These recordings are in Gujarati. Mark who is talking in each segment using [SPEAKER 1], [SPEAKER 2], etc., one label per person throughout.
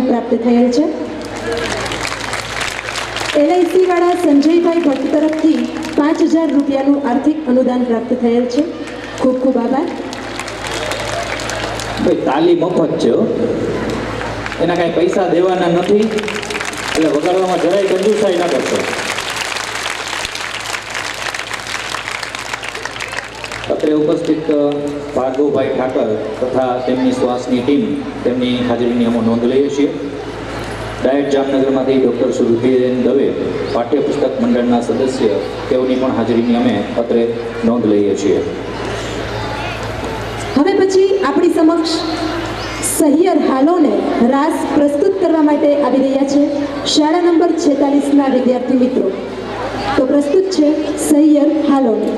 [SPEAKER 1] अनुदान प्राप्त थયેલ છે। LIC વાળા સંજયભાઈ ભટ્ટ તરફથી 5000 રૂપિયાનું આર્થિક अनुदान प्राप्त થયેલ છે। ખૂબ ખૂબ આભાર।
[SPEAKER 2] ભાઈ તાલી મફત છે, એના કાંઈ પૈસા દેવાના નથી, એટલે વગાડવામાં જરાય કંજૂસાઈ ના કરશો। અત્રે ઉપસ્થિત ભાર્ગવભાઈ ઠાકર તથા તેમની શ્વાસની ટીમ તેમની હાજરીની અમે નોંધ લઈએ છીએ। ડાયટ જામનગરમાંથી ડૉક્ટર સુરભીબેન દવે પાઠ્યપુસ્તક મંડળના સદસ્ય તેઓની પણ હાજરીની અમે અત્રે નોંધ લઈએ છીએ।
[SPEAKER 1] હવે પછી આપણી સમક્ષ સહિયર હાલોને રાસ પ્રસ્તુત કરવા માટે આવી રહ્યા છે શાળા નંબર 46ના વિદ્યાર્થી મિત્રો। તો પ્રસ્તુત છે સહિયર હાલોને।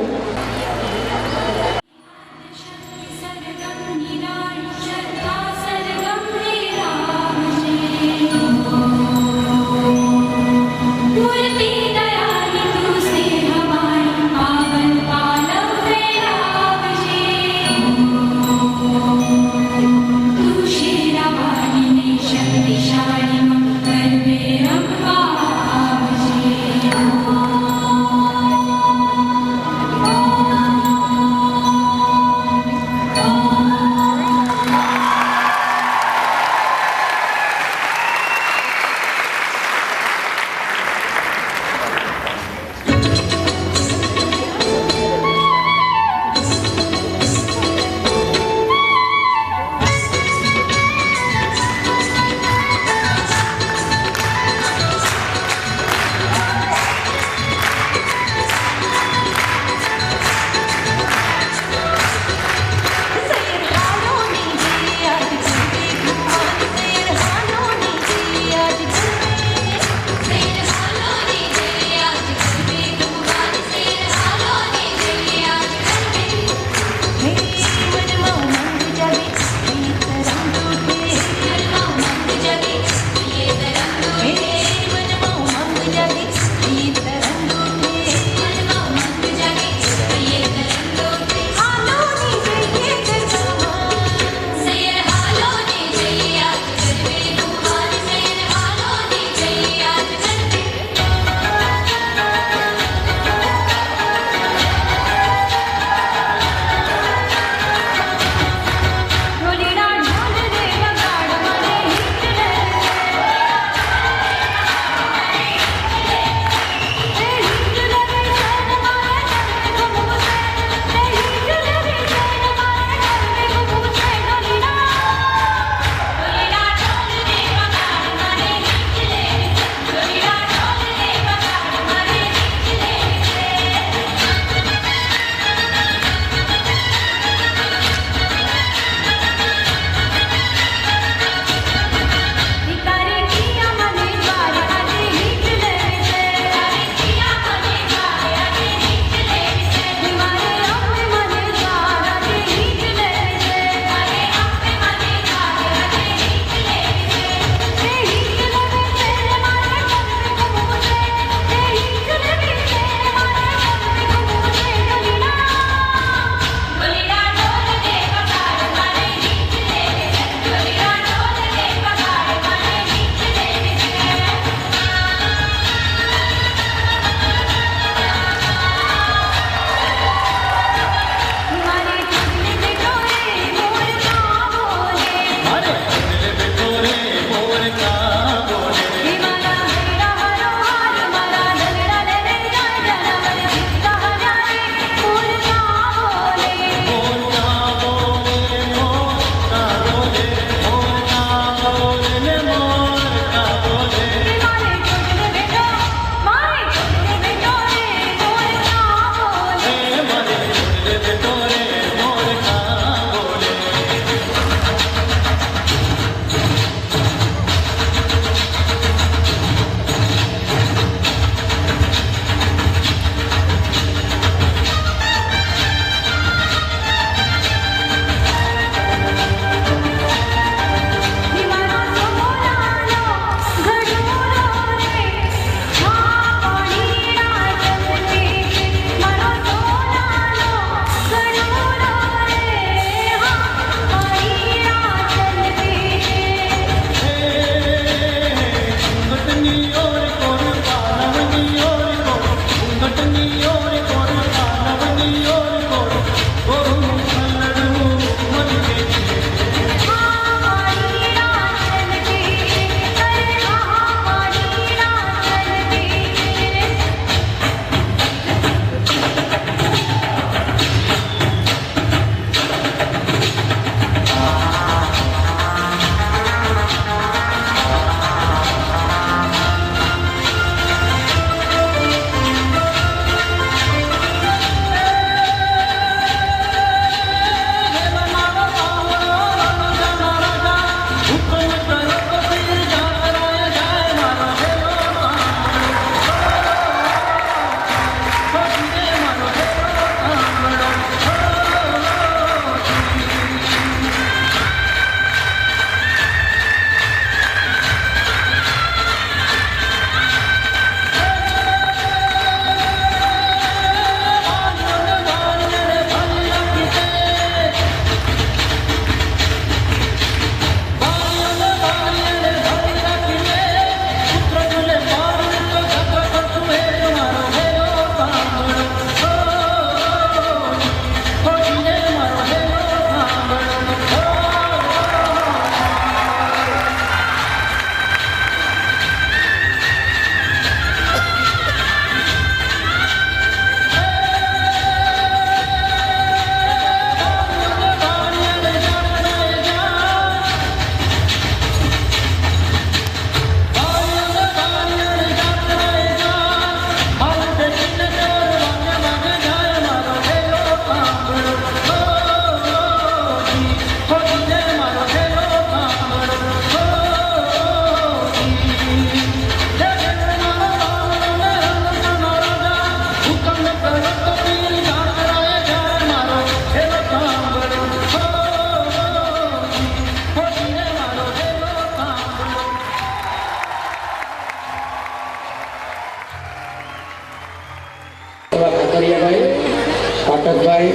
[SPEAKER 3] ભરતભાઈ,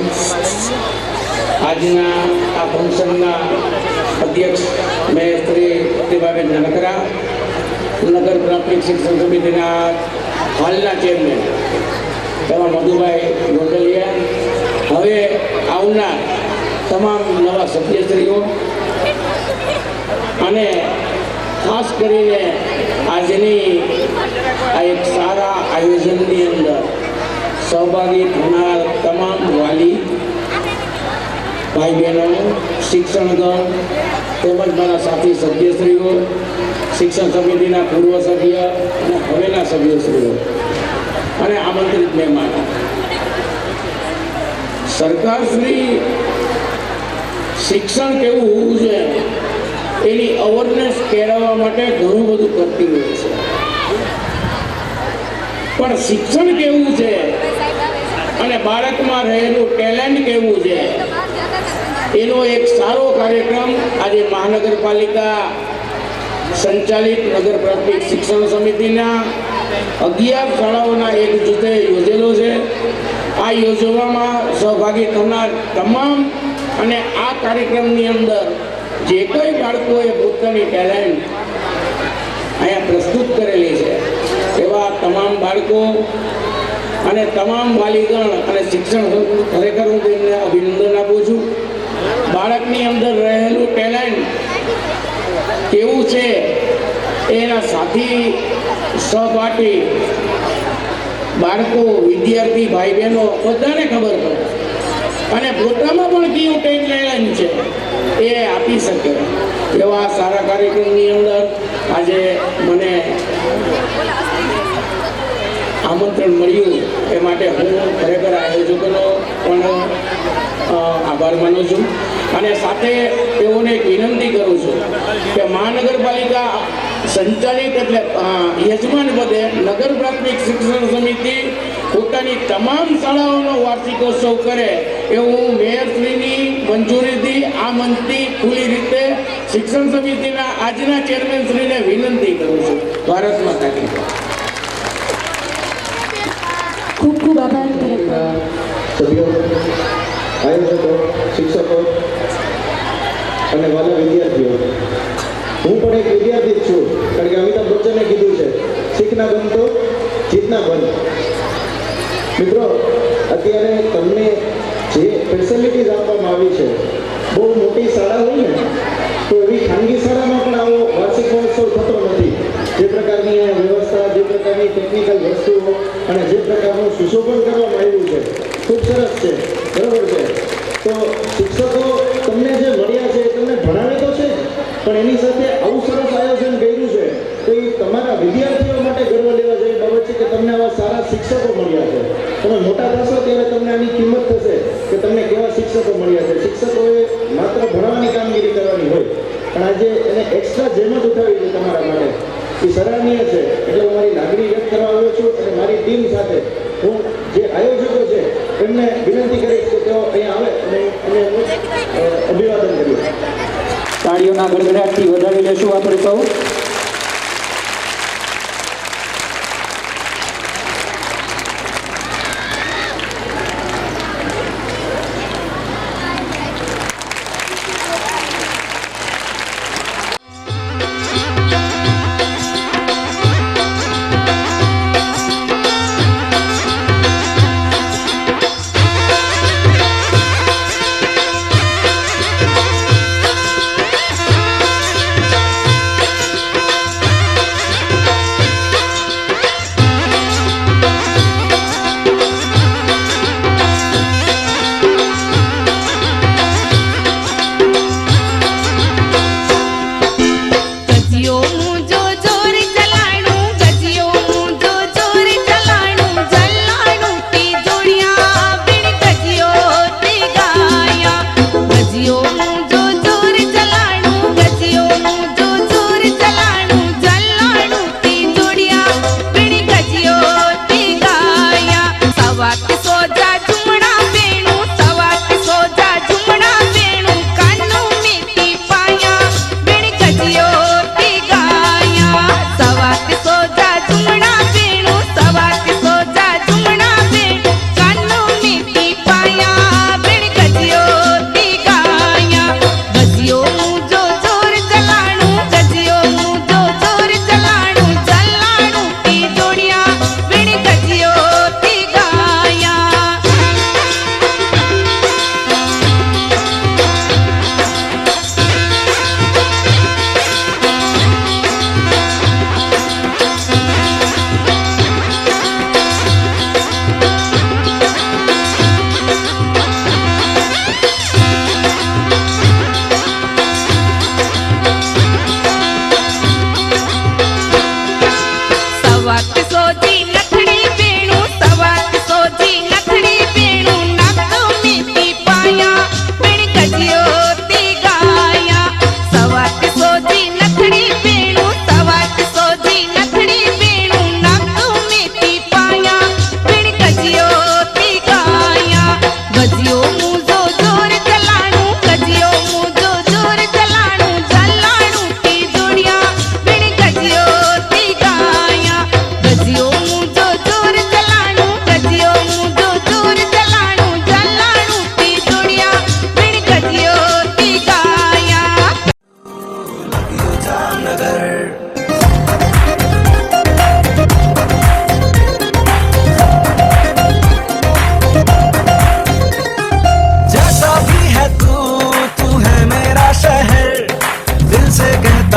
[SPEAKER 3] આજના આ ફંક્શનના અધ્યક્ષ મેં શ્રી પ્રતિભાબેન નકરા, નગર પ્રાથમિક શિક્ષણ સમિતિના હાલના ચેરમેન એવા મધુભાઈ ગોંડલિયા, હવે આવનાર તમામ નવા સભ્યશ્રીઓ અને ખાસ કરીને આજની આ એક સારા આયોજનની અંદર સહભાગી થનાર તમામ વાલી ભાઈ બહેનો, શિક્ષણગણ તેમજ મારા સાથી સભ્યશ્રીઓ, શિક્ષણ સમિતિના પૂર્વ સભ્ય અને હવેના સભ્યશ્રીઓ અને આમંત્રિત મહેમાનો, સરકારશ્રી શિક્ષણ કેવું હોવું જોઈએ એની અવેરનેસ કેળવવા માટે ઘણું બધું કરતી હોય છે, પણ શિક્ષણ કેવું છે અને બાળકમાં રહેલું ટેલેન્ટ કેવું છે એનો એક સારો કાર્યક્રમ આજે મહાનગરપાલિકા સંચાલિત નગર પ્રાથમિક શિક્ષણ સમિતિના 11 શાળાઓના એક જૂથે યોજેલો છે. આ યોજવામાં સહભાગી થનાર તમામ અને આ કાર્યક્રમની અંદર જે કોઈ બાળકોએ પોતાની ટેલેન્ટ અહીંયા પ્રસ્તુત કરેલી છે એવા તમામ બાળકો અને તમામ વાલીગણ અને શિક્ષણ ખરેખર હું તેમને અભિનંદન આપું છું. બાળકની અંદર રહેલું ટેલેન્ટ કેવું છે એના સાથી સહપાઠી બાળકો, વિદ્યાર્થી ભાઈ બહેનો બધાને ખબર પડે અને પોતામાં પણ કેવું ટેલેન્ટ છે એ આપી શકે એવા સારા કાર્યક્રમની અંદર આજે મને આમંત્રણ મળ્યું એ માટે હું ખરેખર આયોજકોનો પણ આભાર માનું છું અને સાથે તેઓને એક વિનંતી કરું છું કે મહાનગરપાલિકા સંચાલિત એટલે યજમાન પદે નગર પ્રાથમિક શિક્ષણ સમિતિ પોતાની તમામ શાળાઓનો વાર્ષિકોત્સવ કરે એવું મેયરશ્રીની મંજૂરીથી આ મંચથી ખુલ્લી રીતે શિક્ષણ સમિતિના આજના ચેરમેનશ્રીને વિનંતી કરું છું. ભારત માતા કી જય.
[SPEAKER 1] ખૂબ ખૂબ આભાર ભરતભાઈ.
[SPEAKER 4] સભ્યો, આયોજકો, શિક્ષકો અને વાલા વિદ્યાર્થીઓ, હું પણ એક વિદ્યાર્થી જ છું, કારણ કે અમિતાભ બચ્ચને કીધું છે શીખના બન તો જીતના બન. મિત્રો, અત્યારે તમને જે ફેસિલિટીઝ આપવામાં આવી છે, બહુ મોટી શાળા હોય ને તો એવી ખાનગી શાળામાં પણ આવો વાર્ષિક મહોત્સવ થતો નથી. જે પ્રકારની વ્યવસ્થા, જે પ્રકારની ટેકનિકલ વસ્તુઓ અને જે પ્રકારનું સુશોભન કરવામાં આવ્યું છે ખૂબ સરસ છે, બરાબર છે. તો શિક્ષકો તમને જે મળ્યા છે એ તમને ભણાવે તો છે જ, પણ એની સાથે આવું સરસ આયોજન કર્યું છે તો એ તમારા વિદ્યાર્થીઓ માટે ગર્વ લેવા જેવી બાબત છે કે તમને આવા સારા શિક્ષકો મળ્યા છે. તમે મોટા થશો ત્યારે તમને આની કિંમત થશે કે તમને કેવા શિક્ષકો મળ્યા છે. શિક્ષકોએ માત્ર ભણવાની કામગીરી કરવાની હોય, પણ આજે એને એક્સ્ટ્રા જેમત ઉઠાવી છે તમારા માટે, એ સરાહનીય છે. એટલે હું મારી લાગણી વ્યક્ત કરવા આવ્યો છું અને મારી ટીમ સાથે હું જે આયોજકો છે એમને વિનંતી કરીશ કે તેઓ અહીંયા આવે અને અભિવાદન કરીએ.
[SPEAKER 2] તાળીઓના ગડગડાટથી વધાવી લેશું આપણે સૌ.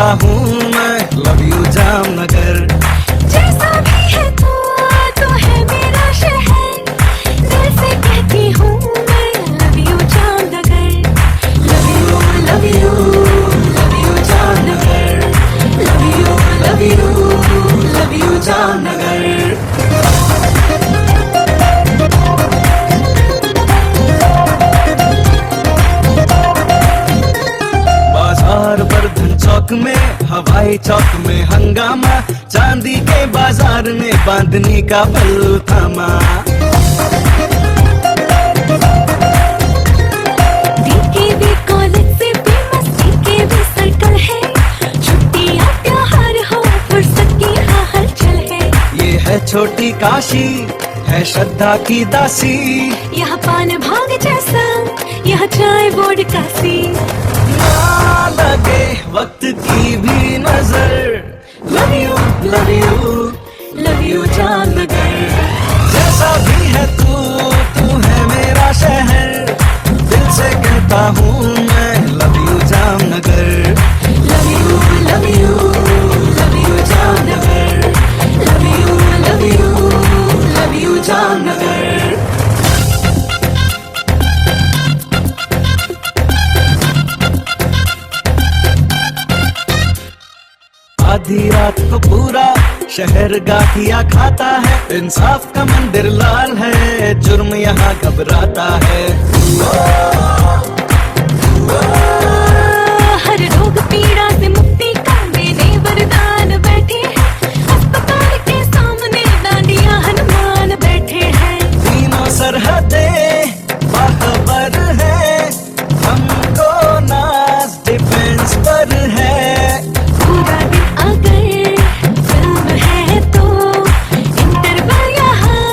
[SPEAKER 5] कहता हूँ मैं लव यू जामनगर।
[SPEAKER 6] जैसा भी है तो है मेरा शहर, दिल से कहती हूँ मैं love you Jamnagar. Love you love you love you Jamnagar. Love you love you love you Jamnagar.
[SPEAKER 5] बाजार वर्धन चौक में, हवाई चौक में हंगामा, चांदी के बाजार में बांधनी का बल थामा।
[SPEAKER 6] DKV कॉलेज से फेमस DKV सर्कल है, छुट्टियाँ त्योहार हो फुर्सत की हाँ हलचल है।
[SPEAKER 5] ये है छोटी काशी, है श्रद्धा की दासी,
[SPEAKER 6] यहाँ पान भाग जैसा, यहाँ चाय बोर्ड कासी।
[SPEAKER 5] ना लगे वक्त की भी नजर, love you love you
[SPEAKER 6] love you Jamnagar.
[SPEAKER 5] जैसा भी है तू है मेरा शहर, दिल से कहता हूँ मैं love you Jamnagar.
[SPEAKER 6] Love you love you love you Jamnagar. Love you love you love you Jamnagar.
[SPEAKER 5] आधी रात को पूरा शहर गाठिया खाता है, इंसाफ का मंदिर लाल है, जुर्म यहाँ घबराता है।
[SPEAKER 6] हर रोग पीड़ा से मुक्ति का देने वरदान बैठे हैं, अस्पताल के सामने डांडिया हनुमान बैठे हैं।
[SPEAKER 5] तीनों सरहदें बाखबर है, हमको नाज डिफेंस पर है।
[SPEAKER 6] पूरा दिन अगर फिल्म है तो इंटरवल यहाँ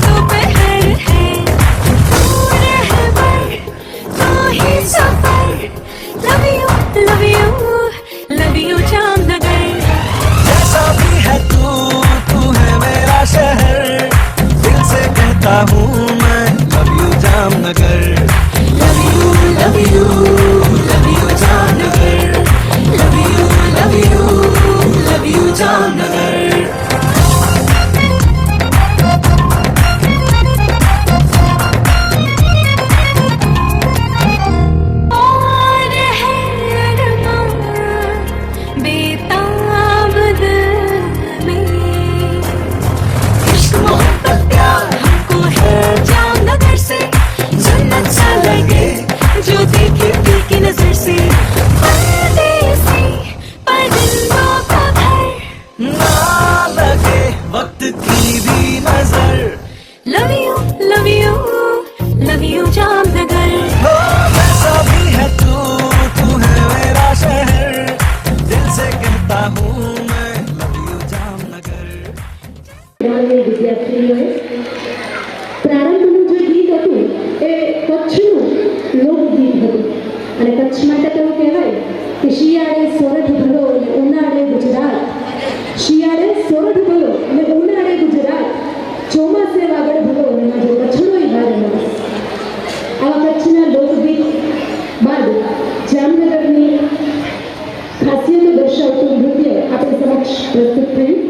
[SPEAKER 6] दोपहर है। पूरे रहबर तो ही सफर, love you love you Jamnagar.
[SPEAKER 5] जैसा भी है तू है मेरा शहर, दिल से कहता हूँ मैं love you Jamnagar.
[SPEAKER 6] Love you love you love you Jamnagar. Love you love you love you Jamnagar. और है अरमान बेताब दिल में, इश्क मोहब्बत प्यार हमको है जामनगर से, जन्नत सा लगे जो देखे दिल की नजर से। परदेसी परिंदों का घर,
[SPEAKER 5] ना लगे वक्त की भी नजर,
[SPEAKER 6] love you love you love you Jamnagar.
[SPEAKER 5] हो वैसा भी है तू है मेरा शहर, दिल से कहता हूँ मैं लव यू जामनगर।
[SPEAKER 1] માનનીય વિદ્યાર્થીઓએ પ્રારંભનું જે ગીત હતું એ કચ્છનું લોકગીત હતું અને કચ્છ માટે તો એવું કહેવાય કે શિયાળે સોરઠ ભલો અને ઉનાળે ગુજરાત, શિયાળે સોરઠ ભલો અને ઉનાળે ગુજરાત, ચોમાસે વાગડ ભલો અને મારો કચ્છનોય બારે માસ. આવા કચ્છના લોકગીત બાદ જામનગરની ખાસિયતો દર્શાવતું નૃત્ય આપણી સમક્ષ પ્રસ્તુત થયું.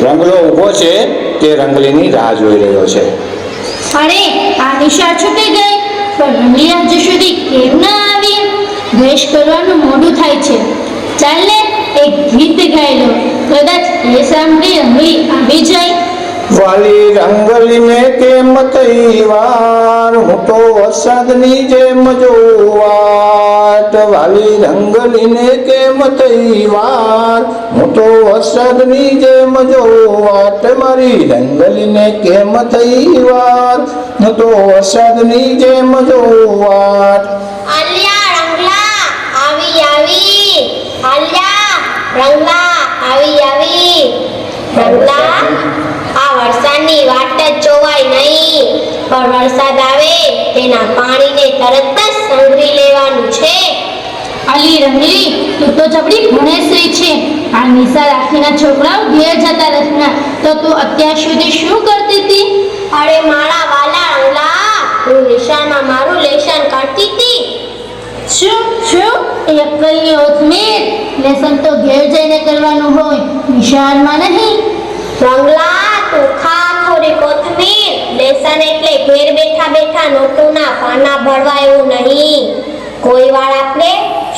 [SPEAKER 7] રંગલો ઊભો છે તે રંગલીની રાહ જોઈ રહ્યો છે.
[SPEAKER 8] અરે આ નિશા છૂટી ગઈ, પણ રંગલી હજુ સુધી કેમ ના આવી? વેશ કરવાનું મોડું થાય છે. ચાલ ને એક ગીત ગાઈ લો, કદાચ એ સાંભળી રંગલી આવી જાય.
[SPEAKER 7] વાલી રંગલીને કેમ થઈ વાર, હું તો વરસાદની જેમ જોવાટ. વાલી રંગલીને કેમ થઈ વાર, હું તો વરસાદની જેમ જોવાટ. મારી રંગલીને કેમ થઈ વાર, હું તો વરસાદની જેમ જોવાટ.
[SPEAKER 8] આલિયા રંગલા આવી આવી, આલિયા રંગલા આવી આવી. રંગલા આ વરસાદની વાટ જ જોવાય નહીં, પણ વરસાદ આવે તેના પાણીને તરત જ સંઘરી લેવાનું છે. અલી રંગલી, તું તો જબરી ભણેસરી છે, આ નિશા રાખીના છોકરાઓ ઘેર જતા રહેના, તો તું અત્યાર સુધી શું કરતી હતી?
[SPEAKER 9] અરે મારા વાલા રંગલા, હું નિશાળમાં મારું લેશન કરતી હતી.
[SPEAKER 8] શું એકલી ઓથમીર? લેસન તો ઘેર જઈને કરવાનું હોય, નિશાળમાં નહીં.
[SPEAKER 9] રંગલા, તું ખા થોડી કોથમીર. લેસન એટલે ઘેર બેઠા બેઠા નોટોના પાના ભરવા એવું નહીં. કોઈ વાર આપણે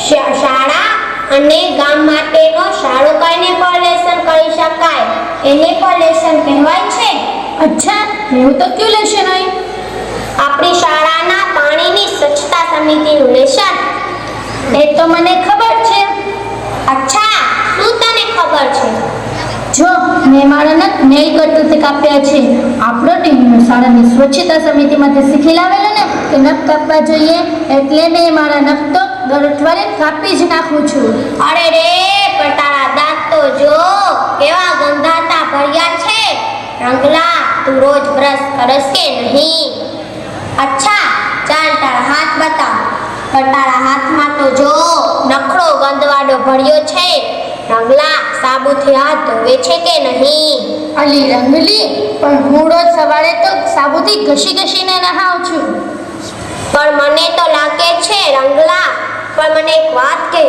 [SPEAKER 9] શાળા અને ગામ માટેનો સારો કઈને પણ લેસન કરી શકાય, એને પણ લેસન કહેવાય છે.
[SPEAKER 8] અચ્છા, એવું તો કયું લેશન હોય?
[SPEAKER 9] આપણી શાળાના પાણીની સ્વચ્છતા સમિતિનું લેશન.
[SPEAKER 8] એ તો મને ખબર છે.
[SPEAKER 9] અચ્છા, શું તને ખબર છે?
[SPEAKER 8] જો મેં મારા નખ નેલ કટરથી કાપ્યા છે. આપણો ટીમ શાળાની સ્વચ્છતા સમિતિમાંથી શીખી લાવેલો ને કે નખ કાપવા જોઈએ, એટલે મેં મારા નખ તો દર અઠવાડિયે કાપી જ નાખું છું.
[SPEAKER 9] અરે રે, પણ તારા દાંત તો જો કેવા ગંધાતા ભર્યા છે. રંગલા, તું રોજ બ્રશ કરસ કે નહીં? અચ્છા, ચાલ તારા હાથ બતાવ. પણ તારા હાથમાં તો જો નખરો ગંદવાડો ભર્યો છે. રંગલા, સાબુથી હાથ ધોવે છે કે નહીં?
[SPEAKER 8] અલી રંગલી, પણ હું રોજ સવારે તો સાબુથી ઘસીને નહાઉં છું.
[SPEAKER 9] પણ મને તો લાગે છે રંગલા, પણ મને એક વાત કે,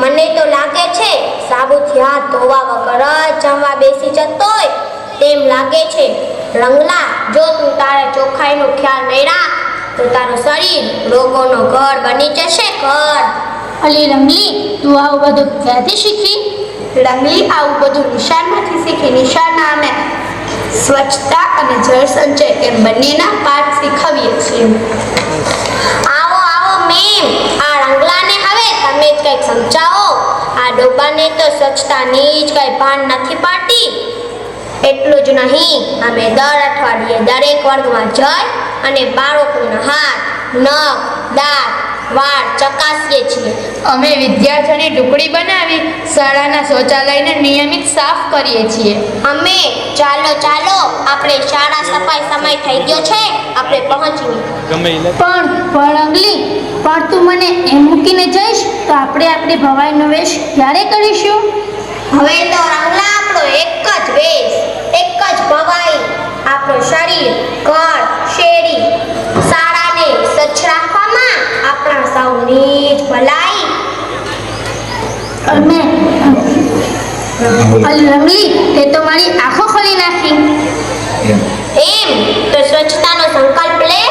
[SPEAKER 9] મને તો લાગે છે સાબુથી હાથ ધોવા વગર જ જમવા બેસી જતો હોય તેમ લાગે છે. રંગલા, જો તું તારા ચોખ્ખાઈનો ખ્યાલ નહીં રાખ તો તારું શરીર રોગોનો ઘર બની જશે, ઘર.
[SPEAKER 8] અલી રંગલી, તું આવું બધું ક્યાંથી શીખી?
[SPEAKER 9] રંગલી, આવું બધું નિશાળમાંથી શીખી. નિશાળમાં અમે સ્વચ્છતા અને જળ સંચય એમ બંનેના પાઠ શીખવીએ છીએ. આવો આવો મેમ, આ રંગલાને હવે તમે જ કંઈક સમજાવો. આ ડોબાને તો સ્વચ્છતાની જ કંઈ ભાન નથી પડતી. એટલું જ નહીં, અમે દર અઠવાડિયે દરેક વર્ગમાં જઈ અને બાળકોના હાથ, નખ, દાંત, વાળ ચકાસીએ છીએ.
[SPEAKER 10] અમે વિદ્યાર્થીઓની ટુકડી બનાવી શાળાના શૌચાલયને નિયમિત સાફ કરીએ છીએ.
[SPEAKER 9] અમે ચાલો આપણે શાળા સફાઈ સમય થઈ ગયો છે, આપણે પહોંચીએ.
[SPEAKER 8] પણ રંગલી, પણ તું મને એમ મૂકીને જઈશ તો આપણે આપણી ભવાઈનો વેશ ક્યારે કરીશું?
[SPEAKER 9] હવે તો રંગલા, આપણો એક જ વેશ, એક જ ભવાઈ. આપણું શરીર, ઘર, શેરી, શાળાને સ્વચ્છ રાખવામાં આપણા સૌની જ ભલાઈ.
[SPEAKER 8] રંગલી, તે તો મારી આંખો ખોલી નાખી.
[SPEAKER 9] એમ તો સ્વચ્છતાનો સંકલ્પ લે.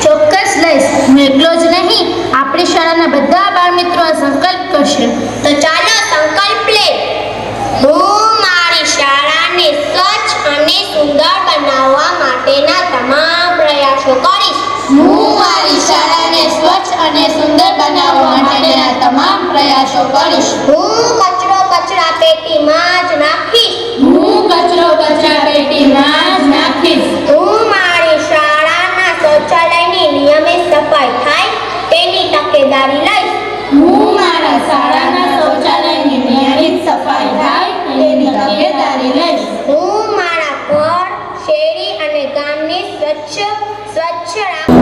[SPEAKER 8] ચોક્કસ લઈશ. હું એકલો જ નહીં, આપણી શાળાના બધા બાળ મિત્રો આ સંકલ્પ કરશે.
[SPEAKER 9] તો ચાલો સંકલ્પ લે. હું મારી શાળાને સ્વચ્છ અને સુંદર બનાવવા માટેના તમામ પ્રયાસો કરીશ.
[SPEAKER 8] હું મારી શાળાને સ્વચ્છ અને સુંદર બનાવવા માટેના તમામ પ્રયાસો કરીશ.
[SPEAKER 9] હું કચરો કચરા પેટીમાં જ નાખીશ.
[SPEAKER 8] હું કચરો કચરા પેટીમાં જ નાખીશ.
[SPEAKER 9] હું મારી શાળાના શૌચાલયની નિયમિત સફાઈ થાય તેની તકેદારી લઈશ.
[SPEAKER 8] હું મારા શાળાના શૌચાલયની નિયમિત સફાઈ થાય તેની તકેદારી લઈશ.
[SPEAKER 9] હું મારા ઘર, શેરી અને ગામને સ્વચ્છ રાખ.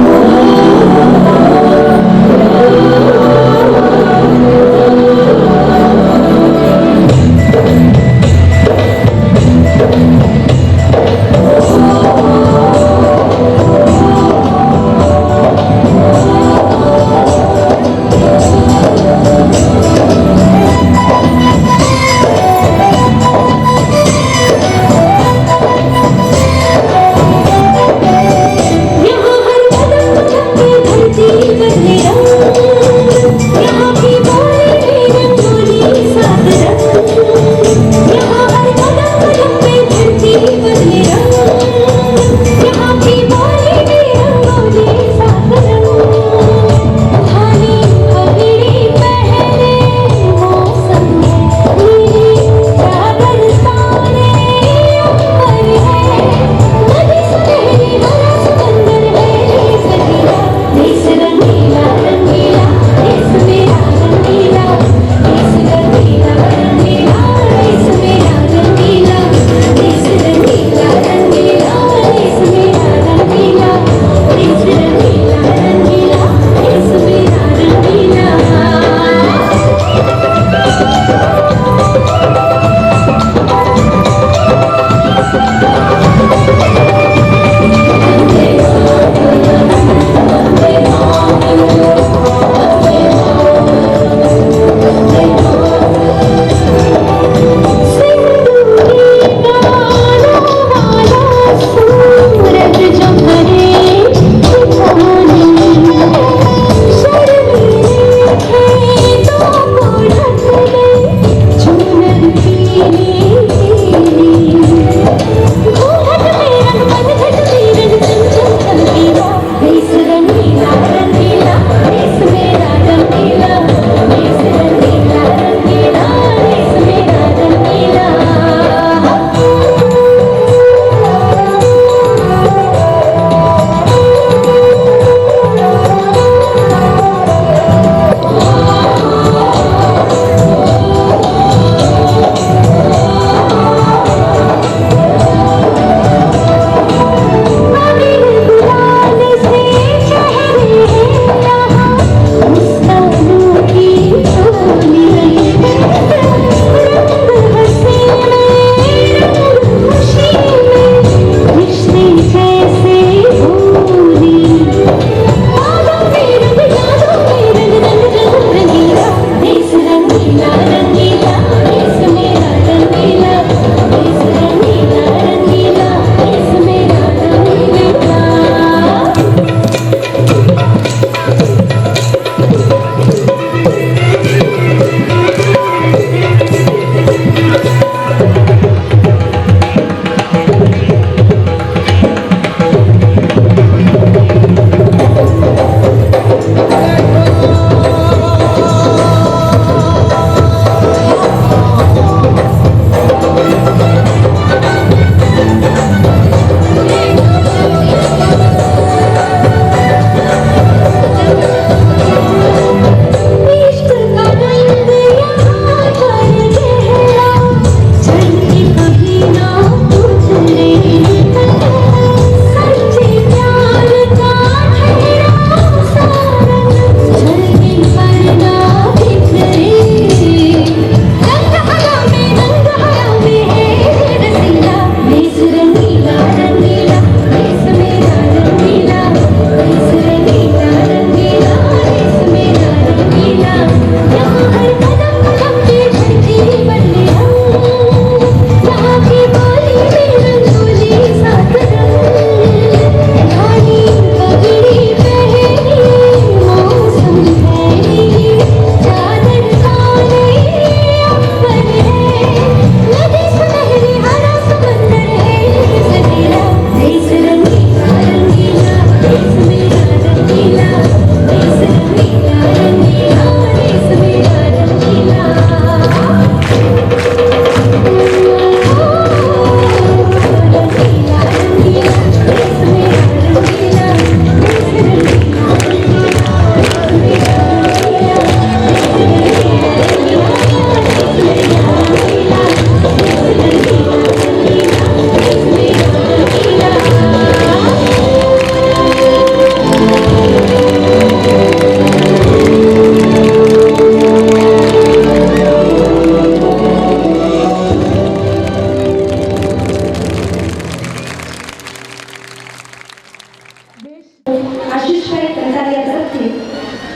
[SPEAKER 1] આશીષભાઈ કંટારિયા તરફથી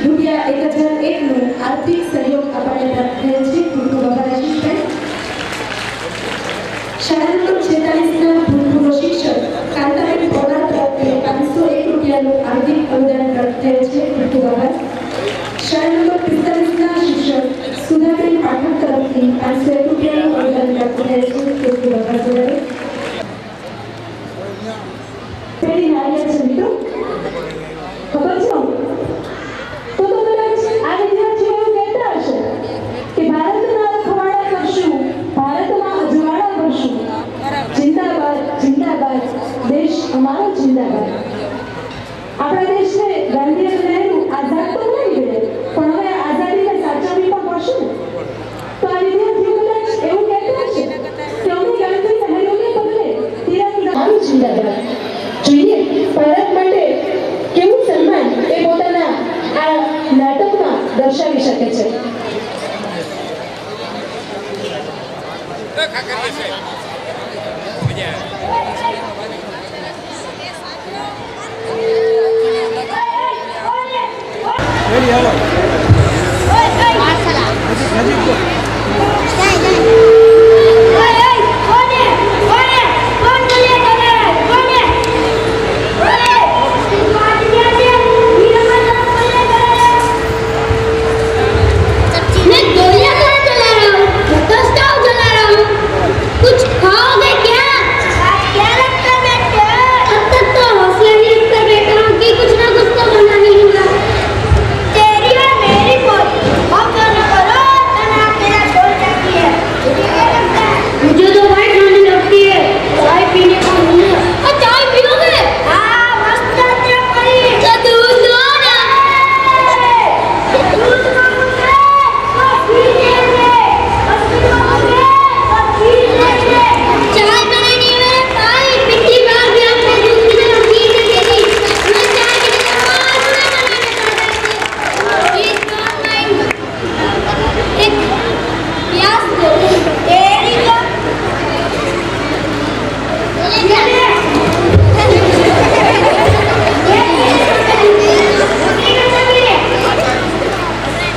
[SPEAKER 1] ₹1001નું આર્થિક સહયોગ આપણને પ્રાપ્ત થયેલ છે. ખૂબ ખૂબ આભાર આશીષભાઈ. શાળા નંબર 46ના ભૂતપૂર્વ શિક્ષક કાંતાબેન પોદાર તરફથી ₹501નું આર્થિક અનુદાન પ્રાપ્ત થયેલ છે. ખૂબ ખૂબ આભાર. શાળા નંબર 45ના શિક્ષક સુધાબેન પાઠક તરફથી ₹501નું અનુદાન પ્રાપ્ત થયેલ છે. ખૂબ ખૂબ આભાર સુધાબેન. પેલી નારિયેળ છે મિત્રો, ખબર છે? તો કદાચ આ વિદ્યાર્થીઓ એવું કહેતા હશે કે ભારતના રખવાડા કરશું, ભારતમાં અજવાળા કરશું. જિંદાબાદ જિંદાબાદ, દેશ અમારો જિંદાબાદ. આપણા દેશને ગાંધી અને નહેરુ આઝાદ તો નહીં મળે, પણ હવે આઝાદીને સાચવવી પણ પડશે ને. તો આ વિદ્યાર્થીઓ કદાચ એવું કહેતા હશે કે અમે ગાંધી નહેરુને બદલે તિરંગા જિંદાબાદ. જોઈએ ભારત માટે કેવું સન્માન એ પોતાના આ નાટકમાં દર્શાવી શકે છે.
[SPEAKER 11] ખાકર છે
[SPEAKER 8] मैं गोलियां कहाँ चला रहा हूँ? मैं तो स्टोव जला रहा हूँ। कुछ खाओगे क्या? क्या लगता है बेटा? अब तक तो हौसला ही इस पर बैठा हूँ कि कुछ ना कुछ तो बना ही लूँगा। तेरी और मेरी बोली, हम दोनों को रोज बना तेरा छोड़ जाती है। तुझे क्या लगता है? मुझे तो भाई खाने लगती है। चाय पीने को नहीं है। चाय पियोगे? हाँ, मस्त चाय पड़ी। तो दूध दो ना। दूध मांगोगे? चाय बनानी है मेरे भाई। पिछली बार भी आपने दूध की जगह घी दे दी थी। मैं चाय की जगह पाँच में बनाना चाहता हूँ। एक प्याज दे दे। तेरी तो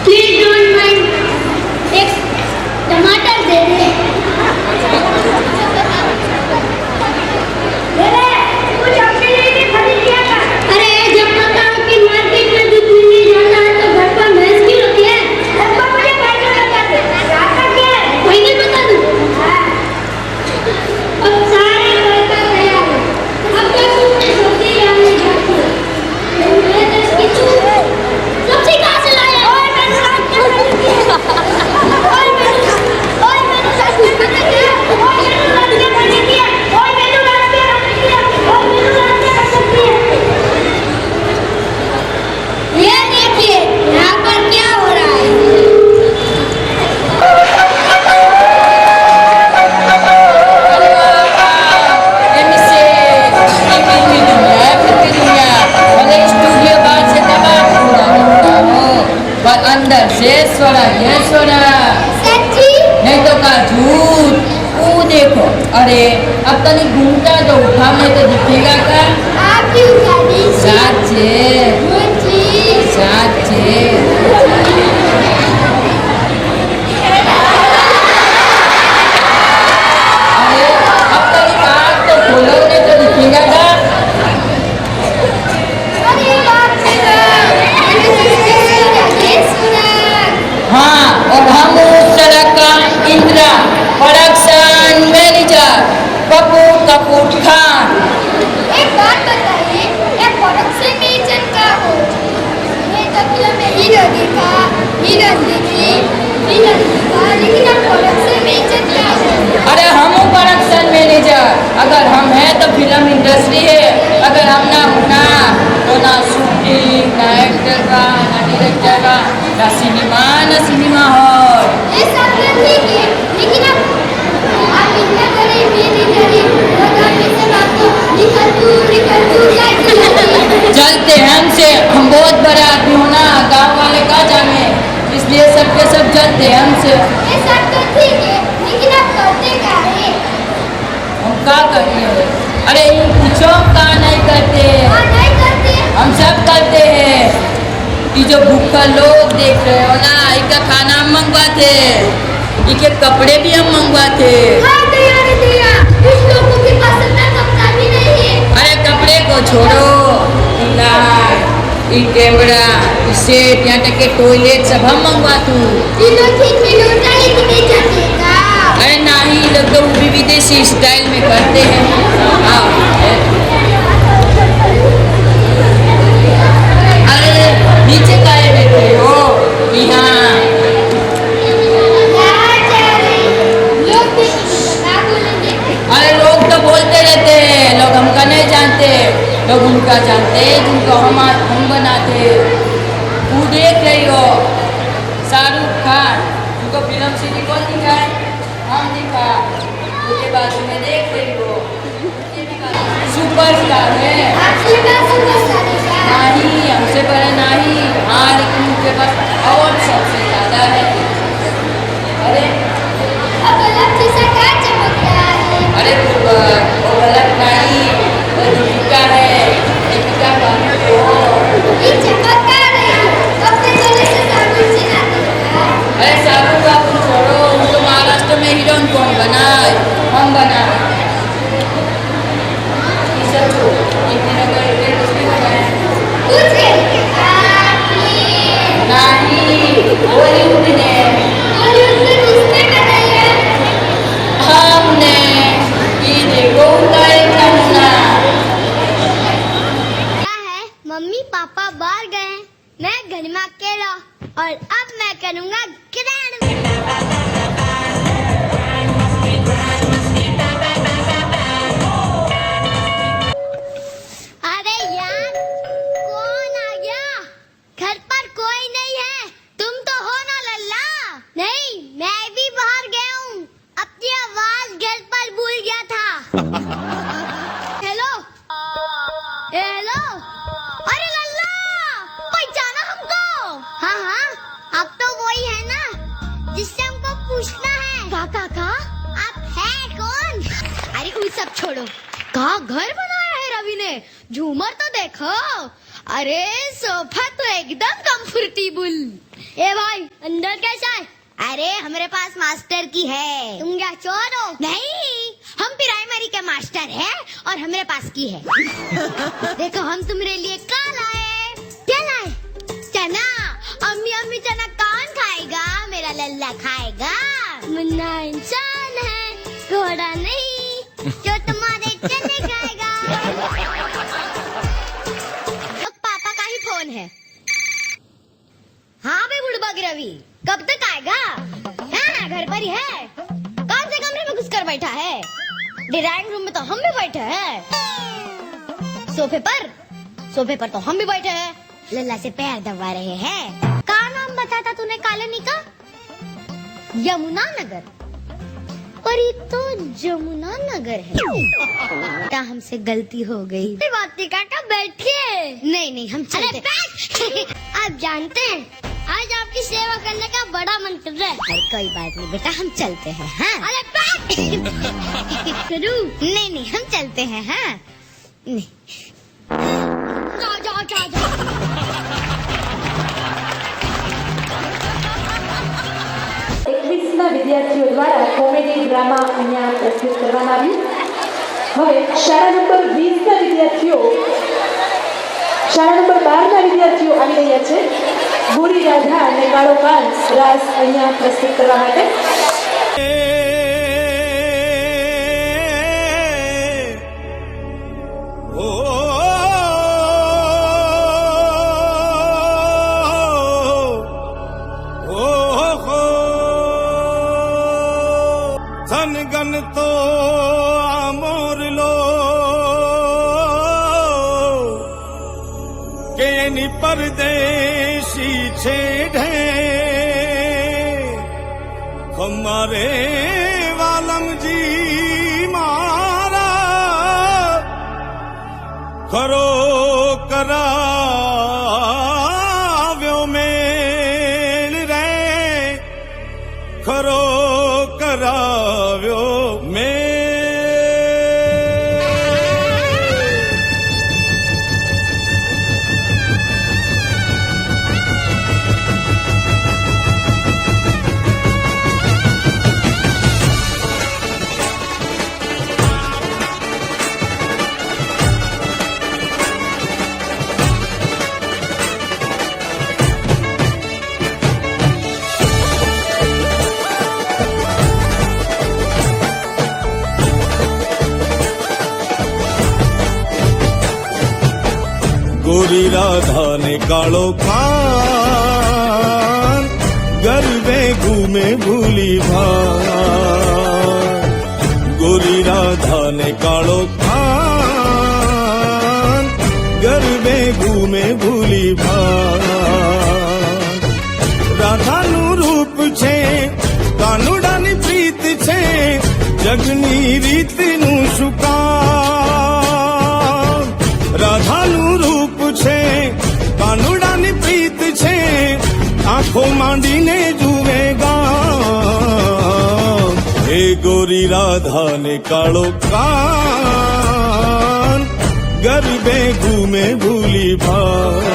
[SPEAKER 8] Please don't mind. एक टमाटर दे दे। कुछ अपने लिए भी खरीद लिया कर। अरे जब पता हो कि मार्केट में दूध मिलने जाता है तो घर पर भैंस क्यों होती है? घर पर मुझे पैसे लगा दे। जाता क्या है? कोई नहीं बता दूँ। अब सारे लड़का तैयार है। अब तक तुमने सब्जी लाने जाती है। मैं दस की तू सब्जी कहाँ से लाया? ओए मैंने रात में खरीदी है। ओए मैंने रात में खरीदी है। ओए मैंने रात में खरीदी है। ओए मैंने रात में खरीदी है। ओए मैंने रात में खरीदी है। ये देखिए यहाँ पर क्या हो रहा है?
[SPEAKER 10] पर अंदर से स्वरा ये स्वरा
[SPEAKER 8] सच्ची?
[SPEAKER 10] नहीं तो का झूठ। वो देखो, अरे अब तनी घूमता तो उठा में तो दिखेगा का?
[SPEAKER 8] आपकी उगादी
[SPEAKER 10] साचे
[SPEAKER 8] मुझी
[SPEAKER 10] साचे अरे अब तनी आँख तो खोलो नहीं तो दिखेगा का?
[SPEAKER 8] अरे बाप रे बाप। ये सुना।
[SPEAKER 10] हाँ, और हम उस सड़क का इंदिरा प्रोडक्शन मैनेजर कपूर खान।
[SPEAKER 8] एक बात बताइए, ये प्रोडक्शन मैनेजर क्या हो? मैं तो फिल्म में हीरो देखा, हीरोइन देखी, विलन देखा, लेकिन अब प्रोडक्शन मैनेजर क्या हो?
[SPEAKER 10] अरे हम प्रोडक्शन मैनेजर, अगर हम हैं तो फिल्म इंडस्ट्री है, अगर हम ना होना तो ना शूटिंग, ना एक्टर का, ना डायरेक्टर का, ना सिनेमा हॉल।
[SPEAKER 8] ये सब तो ठीक है, लेकिन अब आप इतना गरीब ये नहीं गरीब, और आप इससे बात तो निकल तू
[SPEAKER 10] चलते हैं हमसे, हम बहुत बड़े आदमी हो ना, गाँव वाले का जाने, इसलिए सबके सब चलते हैं हमसे।
[SPEAKER 8] ये सब तो ठीक है, लेकिन आप करते क्या है?
[SPEAKER 10] हम क्या करते हैं? अरे कुछ का नहीं करते,
[SPEAKER 8] हाँ नहीं करते।
[SPEAKER 10] हम सब करते हैं। ये जो भूखा लोग देख रहे हो ना, इनका खाना हम मंगवाते, इनके कपड़े भी हम मंगवाते।
[SPEAKER 8] हाँ दिया रे दिया, कुछ लोगों के पास इतना कपड़ा भी नहीं है।
[SPEAKER 10] अरे कपड़े को छोड़ो, ये कैमरा, सेट, यहाँ तक के टॉयलेट सब हम मंगवाते।
[SPEAKER 8] तीनों ठीक में लौटा लेके नहीं जाते का?
[SPEAKER 10] अरे नहीं, लोग तो भी विदेशी स्टाइल में करते हैं। हाँ, अरे नीचे काहे बैठे हो? यहाँ
[SPEAKER 8] लोग भी बता बोलेंगे।
[SPEAKER 10] अरे लोग तो बोलते रहते हैं, लोग हमका नहीं जानते, लोग उनका जानते हैं जिनको हम बनाते। तू देख रही हो शाहरुख खान, तुमको फिल्म सिटी कौन दिखाए? हम दिखा। उसके बाद तुम्हें देख रही हो सुपरस्टार है।
[SPEAKER 8] आपके पास सुपरस्टार है क्या?
[SPEAKER 10] नहीं, हमसे बड़े नहीं। हाँ, लेकिन उनके पास और सबसे ज़्यादा है। अरे
[SPEAKER 8] अब अलग जैसा क्या चमक रहा है?
[SPEAKER 10] अरे वो गलत नहीं, वो दीपिका है, दीपिका पादुकोण।
[SPEAKER 8] ये चमक क्या रही है? अब तो
[SPEAKER 10] बनावे ये सब को इतने नगर के कुछ भी बनाए नहीं बॉलीवुड ने हमने ये देखो उनका एक नमूना
[SPEAKER 9] मम्मी पापा बाहर गए, मैं घर में अकेला और अब मैं करूँगा ग्रैंड। अरे यार कौन आ गया? घर पर कोई नहीं है, तुम तो हो ना लल्ला? नहीं, मैं भी बाहर गया हूँ, अपनी आवाज घर पर भूल गया था। हेलो हेलो, अरे लल्ला पहचाना हमको? हाँ हाँ, अब तो वही है ना जिससे हमको पूछना है। का आप है कौन? अरे उन सब छोड़ो, कहाँ घर बनाया है रवि ने? झूमर तो देखो, अरे सोफा तो एकदम कंफर्टेबल। ए भाई अंदर कैसा है? अरे हमारे पास मास्टर की है। तुम क्या चोर हो? नहीं, हम प्राइमरी के मास्टर हैं और हमारे पास की है। देखो हम तुम्हारे लिए क्या लाए? क्या लाए? चना। अम्मी चना कौन खाएगा? मेरा लल्ला खाएगा। मुन्ना इंसान है, घोड़ा नहीं जो तुम्हारे चने खाएगा। पापा का ही फोन है। हाँ बे बुड़बक रवि, कब तक आएगा? हाँ घर पर ही है। कौन से कमरे में घुसकर बैठा है? ड्राइंग रूम में तो हम भी बैठे हैं। सोफे पर तो हम भी बैठे हैं। लल्ला से पैर दबा रहे हैं। क्या नाम बताता तूने कॉलोनी का? यमुना नगर। पर ये तो जमुना नगर है। क्या हमसे गलती हो गई? बात नहीं काका, बैठिए। नहीं हम चलते। आप जानते हैं आज आपकी सेवा करने का बड़ा मन कर रहा है। अरे कोई बात नहीं बेटा, हम चलते हैं। हाँ अरे नहीं हम चलते हैं। हाँ नहीं जा
[SPEAKER 1] 21ના વિદ્યાર્થીઓ દ્વારા કોમેડી ડ્રામા અહીંયા પ્રસ્તુત કરવામાં આવ્યું. હવે શાળા નંબર 20ના વિદ્યાર્થીઓ શાળા નંબર 12ના વિદ્યાર્થીઓ આવી રહ્યા છે. ગોરી રાધા અને કાળો કાંસ રાસ અહીંયા પ્રસ્તુત કરવા માટે.
[SPEAKER 5] गन तो आमोर लो के नि परदेशी छेड़े हमारे वालम जी मारा करो कराव्यो मेल रे करो कराव्यो में गोरी राधा ने कालो खान गरबे घूमे भूली भान गोरी राधा ने कालो खान गरबे घूमे भूली भान राधा नु रूप छे कानुडा नी प्रीत छे जगनी रीत नु शुकान राधा नु रूप छे कानुडा नी प्रीत छे आंखों मांडी ने जुएगा हे गोरी राधा ने कालो कान गरबे घूमे भूली भान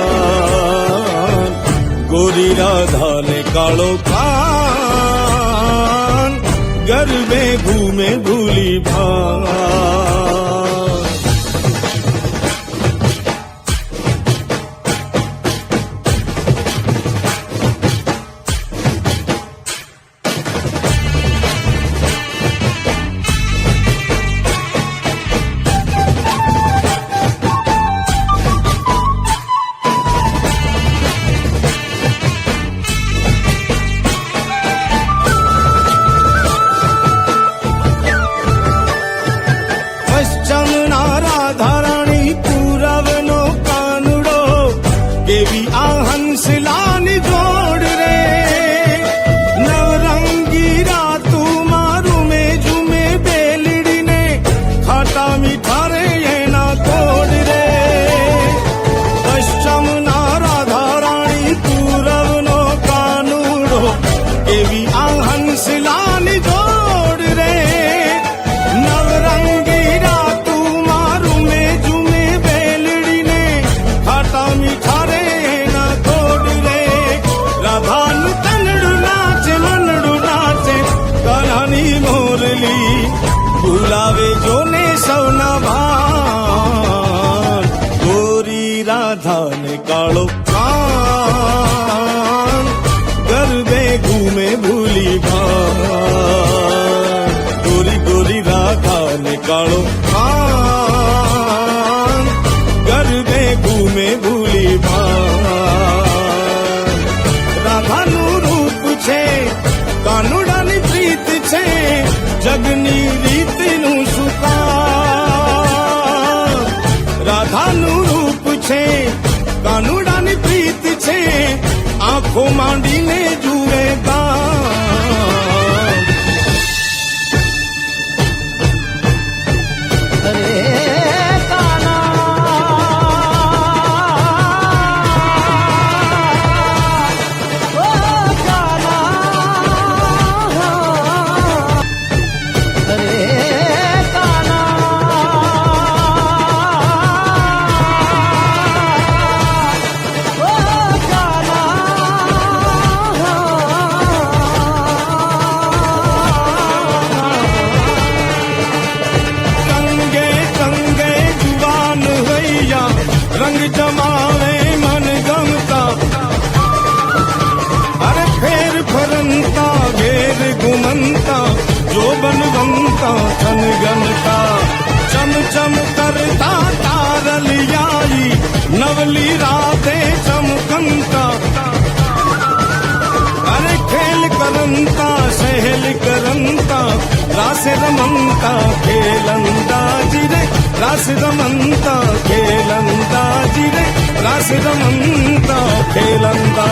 [SPEAKER 5] गोरी राधा ने कालो कान घर में घूमे भूली भान। कालो कान गरबे घूमे भूली भान। गोरी गोरी राधा ने कालो कान गरबे घूमे भूली भान। राधा नु रूप छे कानुड़ा नी प्रीत छे जगनी रीत नु सुकान। राधा नु रूप छे कानुડાની પ્રીત છે આંખો માંડીને જુએ ગામ। અરે કાના ઓ કાના અરે रंग जमावे मन गमता। अरे फेर फरंता घेर घुमंता जो बनवंता थन गमता। चम चम करता तारलियाई नवली राधे चमकंता। अरे खेल करंता सहल करंता रास रमंता खेलंदा जिरे रास रमंता खेलंदा जिरे रास रमंता खेलंदा।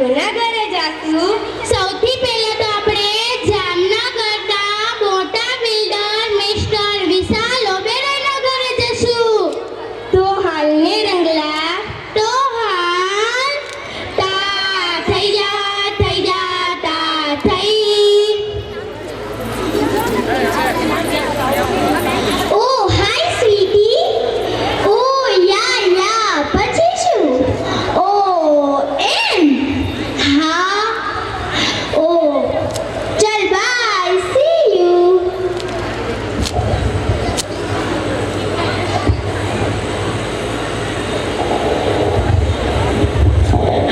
[SPEAKER 9] કોના ઘરે જાશું?
[SPEAKER 8] સૌથી પહેલા તો આપણે જામનગરના મોટા બિલ્ડર મિસ્ટર વિશાલ ઓબેરોયના ઘરે જશું.
[SPEAKER 9] તો હાલને રંગલા
[SPEAKER 8] તો હાલ તા થઈ જા તા થઈ. ઓ હાય સ્વીટી. ઓ યા પછી શું? ઓ એમ. હા. ઓ ચલ bye see you.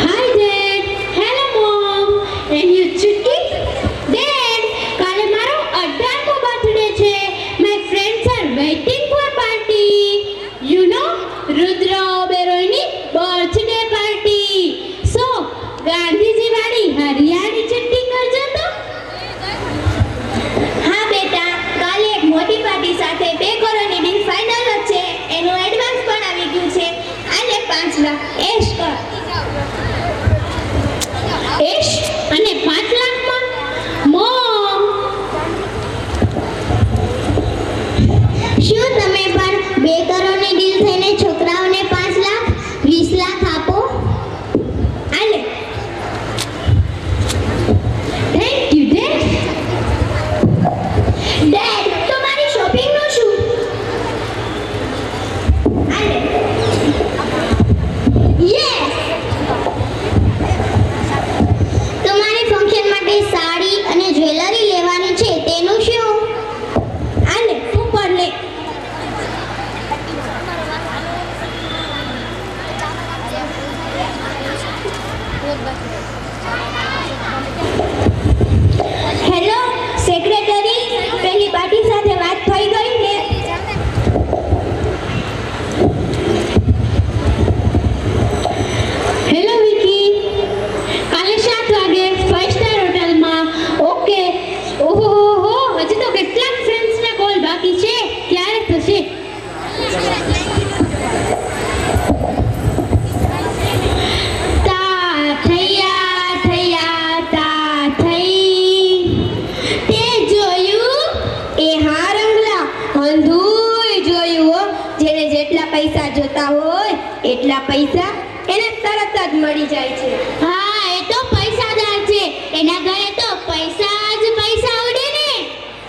[SPEAKER 8] Hi Dad. Hello Mom. And you Chutti? Dad, કાલે મારો 18મો બર્થડે છે. My friends are waiting for party. You know, Rudra ઓબેરોયની બર્થડે પાર્ટી. So, ગાંધીજી વાળી હરિયાળી ચટ્ટી કરજો તો. હા બેટા, કાલે એક મોટી પાર્ટી સાથે 2 કરોડની ડીલ ફાઇનલ જ છે. એનું એડવાન્સ પણ આવી ગયું છે. આલે 5 લાખ એશ કર. એશ અને 5 લાખમાં મોમ. શું તમે પણ 2 કરોડની ડીલ થઈને છોકરાઓને 5 લાખ 20 લાખ આપો? આલે. Thank you dead. ડેડ, તમારી શોપિંગનું શું? આલે. યસ. તમારે ફંક્શન માટે સાડી અને જ્વેલરી લેવાની છે, તેનું શું? આલે તું પણ લે. હેલો સેક્રેટરી, પેલી પાર્ટી સાથે વાત થઈ ગઈ ને? હેલો વિકી, કાલે 7 વાગે 5 સ્ટાર હોટલમાં. ઓકે. ઓહો હજી તો કેટલાક ફ્રેન્ડ્સને કોલ બાકી છે. ક્યારે થશે? તા થયા તા થઈ. તે જોયું?
[SPEAKER 9] એ હા રંગલા, અંધુય જોયું હો. જેને જેટલા પૈસા જોતા હોય એટલા પૈસા એને તરત જ મળી જાય છે.
[SPEAKER 8] હા, એ તો પૈસાદાર છે. એના ઘરે તો પૈસા જ પૈસા ઉડે ને.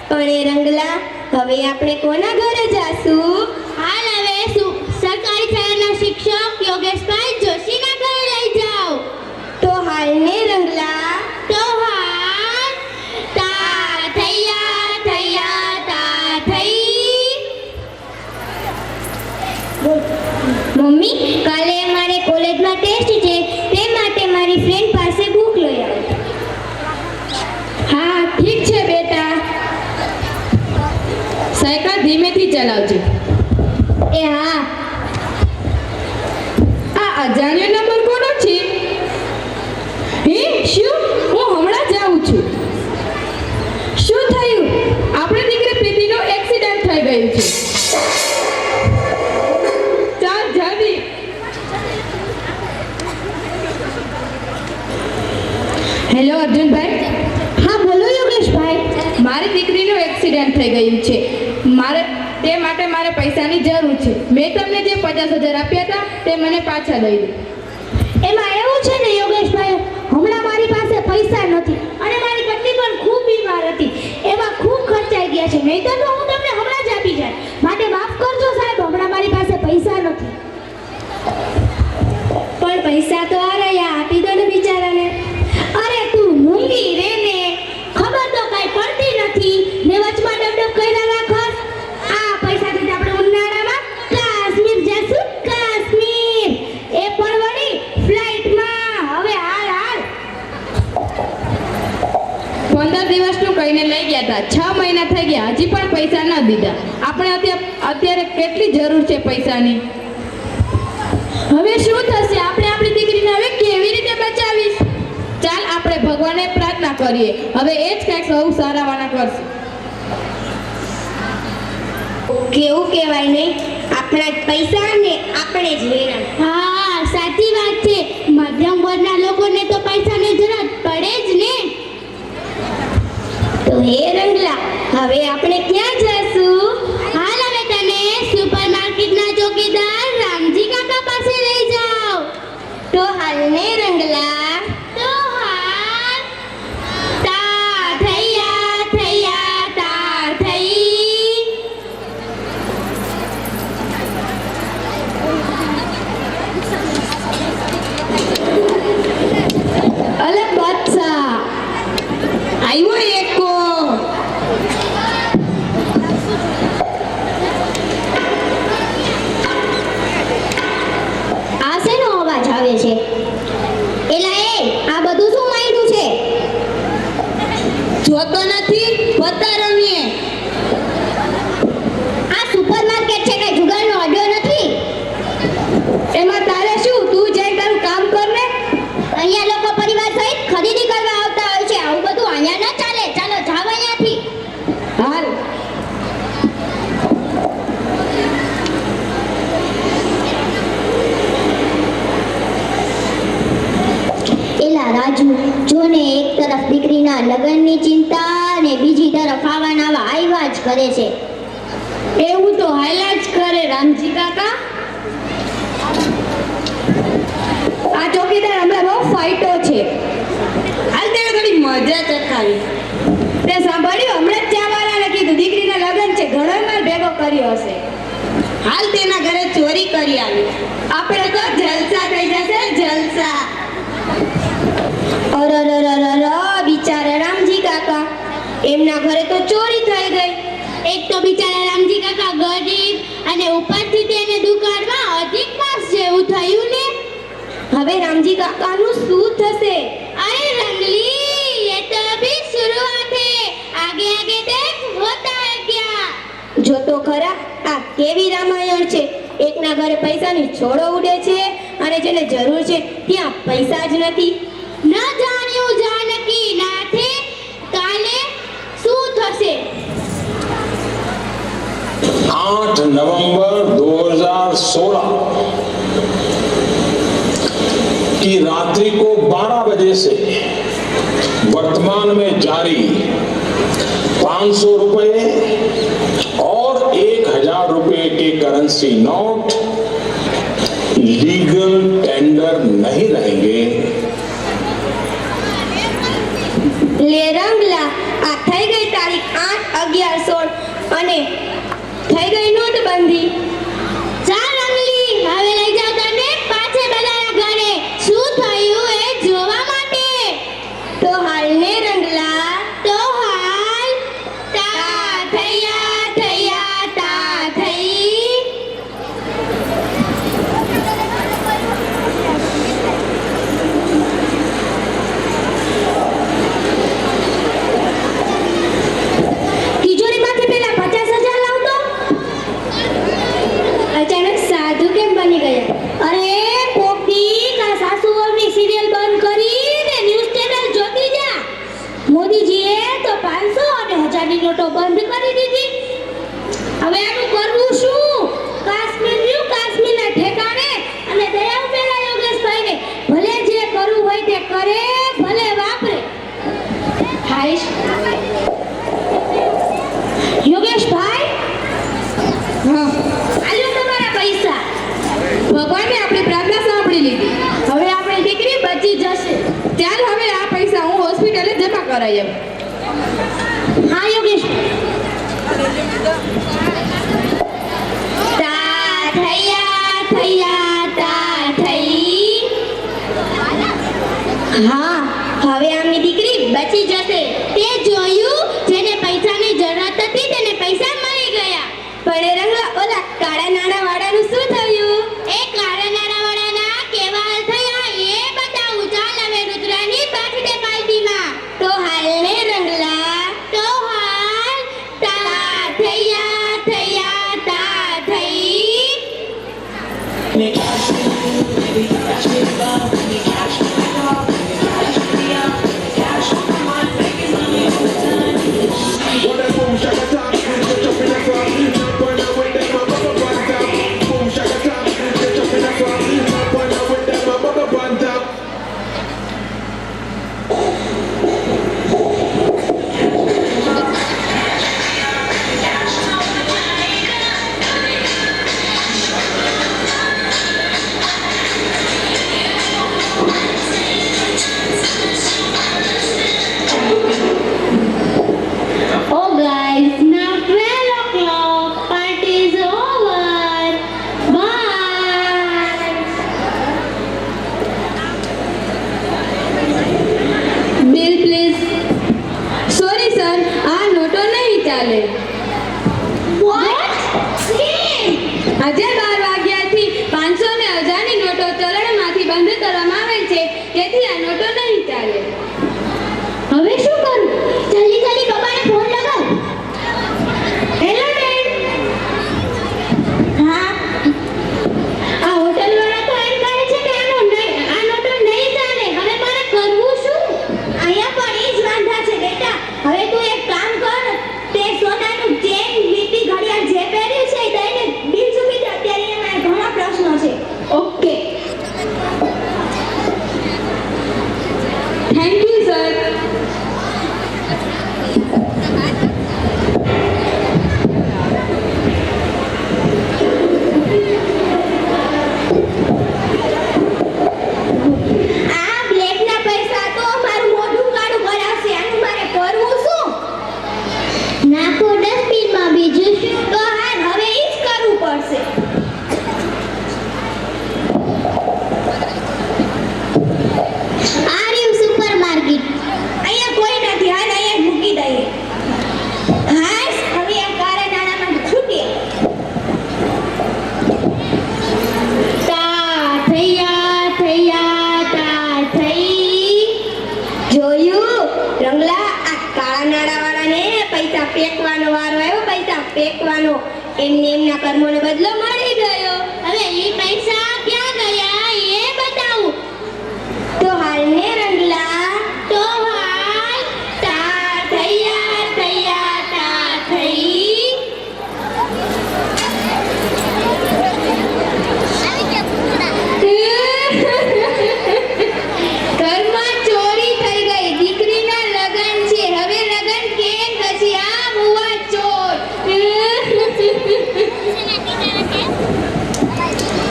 [SPEAKER 9] પણ એ રંગલા, હવે આપણે કોના ઘરે જાશું?
[SPEAKER 8] હાલ હવે સરકારી શાળાના શિક્ષક યોગેશભાઈ જોશીના ઘરે લઈ જાઓ.
[SPEAKER 9] તો હાલને રંગલા.
[SPEAKER 8] તો હાલ તા થયા તા થઈ.
[SPEAKER 9] મમ્મી, કાલે મારે કોલેજમાં ટેસ્ટ છે, તે માટે મારી ફ્રેન્ડ પાસે બુક લઈ આવો.
[SPEAKER 10] હા ઠીક છે બેટા. સાયકલ ધીમેથી ચલાવજો.
[SPEAKER 9] એ હા.
[SPEAKER 10] આ અજાણ્યો નંબર કોનો છે? હે શું? હું હમણાં જ આવું છું. શું થયું? આપણી દીકરી પ્રીતિનો એક્સિડન્ટ થઈ ગયું છે. ચાલ જલ્દી. હેલો અર્જુનભાઈ.
[SPEAKER 8] હા બોલો યોગેશભાઈ.
[SPEAKER 10] મારી દીકરીનું એક્સિડન્ટ થઈ ગયું છે. તે માટે મારે પૈસાની જરૂર છે. મેં તમને જે 50,000 આપ્યા હતા તે મને પાછા દઈ દો.
[SPEAKER 8] એમાં એવું છે ને યોગેશભાઈ, હમણાં મારી પાસે પૈસા નથી અને મારી પત્ની પણ ખૂબ બીમાર હતી. એમાં ખૂબ ખર્ચાઈ ગયા છે. નહીંતર તો હું તમને હમણાં જ આપી જાય. માટે માફ કરજો સાહેબ, હમણાં મારી પાસે પૈસા નથી.
[SPEAKER 9] પણ પૈસા તો આ રહ્યા, આપી દો ને બિચારાને.
[SPEAKER 8] અરે તું મૂંગી રે ને, ખબર તો કાંઈ પડતી નથી ને વચમાં ડબડબ કર્યા રાખસ. આ પૈસાથી જ આપણે ઉનાળામાં કાશ્મીર જશું. કાશ્મીર એ પણ વળી ફ્લાઇટમાં. હવે હાલ
[SPEAKER 10] 15 દિવસનું કહીને લઈ ગયા હતા. 6 મહિના થઈ ગયા, હજી પણ પૈસા ન દીધા. આપણે અત્યારે કેટલી જરૂર છે પૈસાની. હવે શું થશે? આપણે આપણી દીકરીને હવે કેવી રીતે બચાવીશ? ચાલ આપણે ભગવાનને પ્રાર્થના કરીએ. હવે એ જ કંઈક સૌ સારાવાના કરશે.
[SPEAKER 9] કેવું કહેવાય નહીં, આપણા જ પૈસા ને આપણે જ હેરાન.
[SPEAKER 8] હા સાચી વાત છે. મધ્યમ વર્ગના લોકોને તો પૈસા આવે છે. એલા એ આ બધું શું માંડ્યું છે?
[SPEAKER 9] જોતો નથી, પત્તા રમીએ.
[SPEAKER 8] આ સુપરમાર્કેટ છે, કઈ જુગારનો અડ્ડો નથી.
[SPEAKER 9] એમાં તારે શું? તું જઈ તારું કામ કર ને.
[SPEAKER 8] અહીંયા લોકો પરિવાર સહિત ખરીદી કરવા આવતા હોય છે. આવું બધું અહીંયા ન ચાલે. ચાલો જાવ અહીંયાથી.
[SPEAKER 9] હાલ.
[SPEAKER 8] એલા રાજુ, જોને એક તરફ દીકરીના લગ્નની ચિંતા અને બીજી તરફ આવા નવા આવ્યા જ કરે છે.
[SPEAKER 9] એવું તો હાલ્યા જ કરે રામજી કાકા. આ ચોકીદાર હમણાં બહુ ફાઇટો છે. હાલ તેને થોડી મજા ચખાવી. તે સાંભળ્યું હમણાં જ ચાવાળાને કીધું દીકરીના લગ્ન છે, ઘણો માર ભેગો કર્યો હશે. હાલ તેના ઘરે ચોરી કરી આવી. આપણે તો જલસા થઈ જશે, જલસા.
[SPEAKER 8] અરરરરર, બિચારા રામજી કાકા, એમના ઘરે તો ચોરી થઈ ગઈ. એક તો બિચારા રામજી કાકા ગરીબ અને ઉપરથી તેને દુકાળમાં અધિક માસ જેવું થયું ને.
[SPEAKER 9] હવે રામજી કાકાનું શું થશે?
[SPEAKER 8] અરે રંગલી, ये तो अभी शुरुआत है, आगे आगे देख होता है क्या.
[SPEAKER 9] જો તો ખરા આ કેવી રામાયણ છે. એકના ઘરે પૈસાની છોડો ઉડે છે અને જેને જરૂર છે ત્યાં પૈસા જ નથી.
[SPEAKER 8] ન જાણ્યું જાનકી નાથે, કાલે શું થશે?
[SPEAKER 11] 8 नवंबर 2016 की रात्रि को 12 बजे से वर्तमान में जारी 500 रुपए और 1000 रुपए के करेंसी नोट लीगल टेंडर नहीं रहेंगे.
[SPEAKER 9] લે રંગલા, આ થઈ ગઈ તારીખ 8/11/16 અને થઈ ગઈ નોટબંધી.
[SPEAKER 8] જા રંગલી, હવે લઈ જાવ તને પાછે બધાના ઘરે. શું થયું એ જોવા માટે.
[SPEAKER 9] તો હાલ ને રંગલા.
[SPEAKER 8] તો હાલ તા થયા થયા તા થઈ.
[SPEAKER 9] તિજોરીમાંથી પેલા 50,000 લાવતો. અચાનક સાધુ કેમ બની ગયા?
[SPEAKER 8] અરે કોક દી કા સાસુઓની સિરિયલ બંધ કરીને ન્યૂઝ ચેનલ જોતી જા. મોદીજીએ તો 500 અને 1000 ની નોટો બંધ કરી દીધી. હવે આનું કરવું શું?
[SPEAKER 9] કાશ્મીરના ઠેકાણે અને દયા પેલા યોગેશભાઈને ભલે જે કરવું હોય તે કરે, ભલે વાપરે. હાઈશ યોગેશભાઈ, હા આલ્યો તમારા પૈસા. ભગવાને આપણી પ્રાર્થના સાંભળી લીધી. હવે આપણી દીકરી બચી જશે. ચાલ હવે આ પૈસા હું હોસ્પિટલે જમા કરાવી આવું.
[SPEAKER 8] હા યોગેશ.
[SPEAKER 9] તા થયા થયા તા થઈ.
[SPEAKER 8] હા, હવે આમની દીકરી બચી જશે. તે જોયું, જેને પૈસાની જરૂરત હતી તેને પૈસા મળી ગયા.
[SPEAKER 9] પણ એ રંગલા ઓલા કાળા નાણા વાળાનું શું થયું?
[SPEAKER 8] એ કાળા નાણાવાળાના કેવા હાલ થયા એ બતાવું. ચાલ હવે રુદ્રાની બર્થડે પાર્ટીમાં.
[SPEAKER 9] તો હાલ ને રંગલા.
[SPEAKER 8] તો હાલ તા થયા થયા તા થઈ.
[SPEAKER 9] કર્મોનો બદલો મળી ગયો. હવે એ પૈસા ક્યાં ગયા એ બતાવું. તો હાલ ને રંગલા, તો હાલ તા થૈયા થૈયા તા થઈ. ઘરમાં ચોરી થઈ ગઈ. દીકરીના લગન છે. હવે લગન કેમ થશે? આ મુવા ચોર.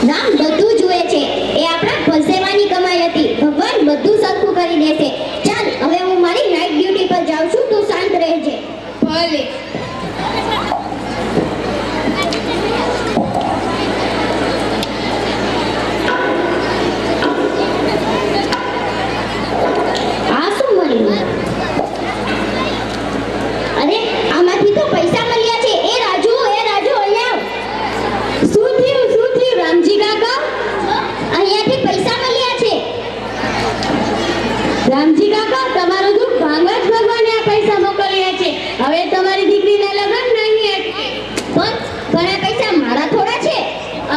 [SPEAKER 12] રામ બધું જુએ છે. એ આપણા પરસેવાની કમાઈ હતી. ભગવાન બધું સરખું કરી દેશે. ચાલ હવે હું મારી નાઇટ ડ્યુટી પર જાઉં છું. તું શાંત રહેજે.
[SPEAKER 9] ભલે.
[SPEAKER 12] આ શું મળ્યું? અરે આમાંથી તો પૈસા મળ્યા છે. એ રાજુ અહીંયા આવ.
[SPEAKER 1] શું થયું રામજી કાકા?
[SPEAKER 12] અહીંયાથી પૈસા મળ્યા છે.
[SPEAKER 1] રામજી કાકા, તમારો દુઃખ ભાંગા જ ભગવાને આ પૈસા મોકલ્યા છે. હવે તમારી દીકરીના લગ્ન નહીં અટકે.
[SPEAKER 12] પણ આ પૈસા મારા થોડા છે.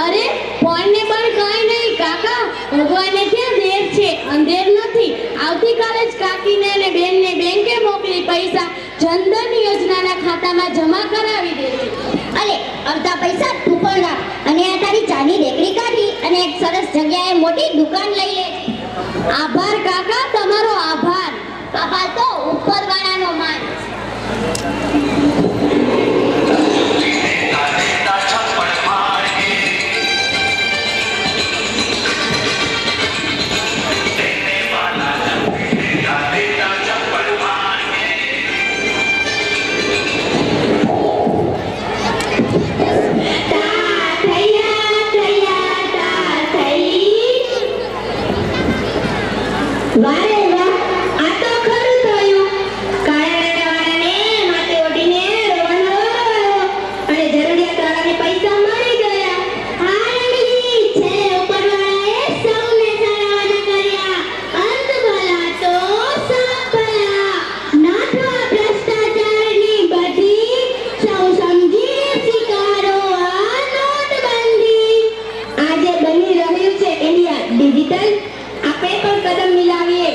[SPEAKER 1] અરે પણ ને પણ કાંઈ નહીં કાકા, ભગવાને ત્યાં દેર છે, અંધેર નથી. આવતીકાલે જ કાકીને અને બેનને બેંકે મોકલી પૈસા જનધન યોજનાના ખાતામાં જમા કરાવી દેજે.
[SPEAKER 12] અરે અડધા પૈસા તું પણ રાખ અને આ તારી ચાની રેકડી કાઢી અને એક સરસ જગ્યાએ મોટી દુકાન લઈ લે.
[SPEAKER 1] આભાર કાકા, તમારો આભાર.
[SPEAKER 12] આભાર તો ઉપરવાળાનો માન.
[SPEAKER 9] વારે વાહ, આ તો ખરું થયું. કાળા માથે ઓઢીને રોવાનો અને જરૂરિયાતવાળાને પૈસા મળી ગયા. હા રંગલી, છેલ્લે ઉપરવાળાએ સૌને સારા કર્યા. અંત ભલા તો સબ ભલા. નાથવા ભ્રષ્ટાચારની બધી, સૌ સમજી સ્વીકારો આ નોટબંધી. આજે બની રહ્યું છે ઇન્ડિયા ડિજિટલ. આપણે પણ કદમ મિલાવીએ.